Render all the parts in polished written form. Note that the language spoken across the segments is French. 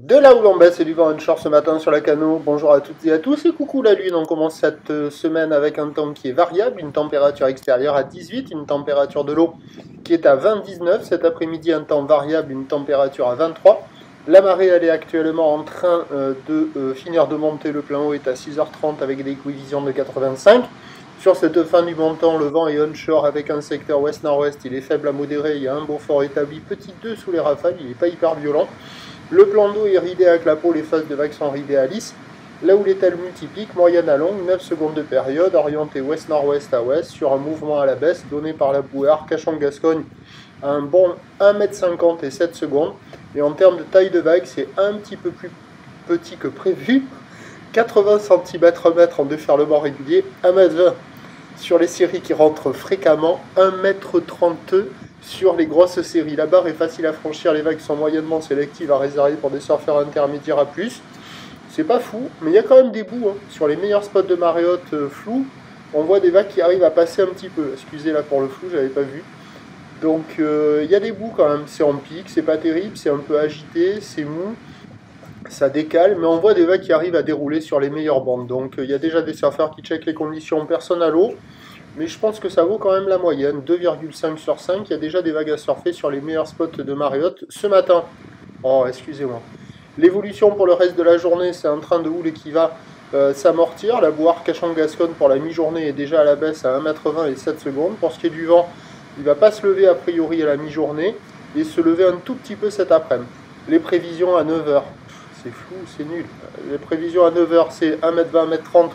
De là où l'on baisse, c'est du vent onshore ce matin sur la Cano. Bonjour à toutes et à tous et coucou la Lune. On commence cette semaine avec un temps qui est variable, une température extérieure à 18, une température de l'eau qui est à 20-19. Cet après-midi, un temps variable, une température à 23. La marée, elle est actuellement en train de finir de monter. Le plein haut est à 6h30 avec des collisions de 85. Sur cette fin du montant, le vent est onshore avec un secteur ouest-nord-ouest. Il est faible à modéré, il y a un beau fort établi, petit 2 sous les rafales, il n'est pas hyper violent. Le plan d'eau est ridé à clapot, les phases de vagues sont ridées à lisse. Là où l'étal multiplique, moyenne à longue, 9 secondes de période, orienté ouest-nord-ouest à ouest, sur un mouvement à la baisse donné par la bouée Arcachon-Gascogne à un bon 1,50 m et 7 secondes. Et en termes de taille de vague, c'est un petit peu plus petit que prévu, 80 cm/m en déferlement régulier, 1,20 m sur les séries qui rentrent fréquemment, 1,30 m sur les grosses séries. La barre est facile à franchir, les vagues sont moyennement sélectives à réserver pour des surfeurs intermédiaires à plus. C'est pas fou, mais il y a quand même des bouts. Sur les meilleurs spots de marée haute flou, on voit des vagues qui arrivent à passer un petit peu. Excusez là pour le flou, j'avais pas vu. Donc il y a des bouts quand même, c'est en pic, c'est pas terrible, c'est un peu agité, c'est mou, ça décale, mais on voit des vagues qui arrivent à dérouler sur les meilleures bandes. Donc il y a déjà des surfeurs qui checkent les conditions, personne à l'eau. Mais je pense que ça vaut quand même la moyenne, 2,5 sur 5, il y a déjà des vagues à surfer sur les meilleurs spots de marée haute ce matin. Oh, excusez-moi. L'évolution pour le reste de la journée, c'est un train de houle qui va s'amortir. La bouée Arcachon-Gascogne pour la mi-journée est déjà à la baisse à 1,20 m et 7 secondes. Pour ce qui est du vent, il ne va pas se lever a priori à la mi-journée et se lever un tout petit peu cet après-midi. Les prévisions à 9 h, c'est flou, c'est nul. Les prévisions à 9 h, c'est 1,20 m, 1,30 m,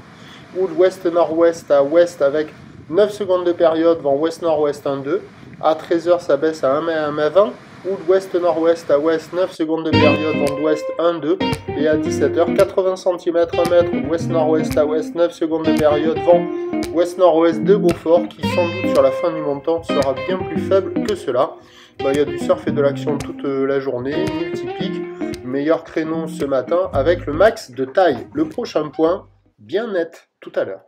houle ouest-nord-ouest à ouest avec 9 secondes de période, vent ouest-nord-ouest 1,2. À 13 h, ça baisse à 1,20 m. Houle ouest-nord-ouest à ouest, 9 secondes de période, vent d'ouest 1,2. Et à 17 h, 80 cm, 1 m, houle ouest-nord-ouest à ouest, 9 secondes de période, vent ouest-nord-ouest de Beaufort, qui sans doute sur la fin du montant sera bien plus faible que cela. Il y a du surf et de l'action toute la journée, multipique. Meilleur créneau ce matin avec le max de taille. Le prochain point, bien net, tout à l'heure.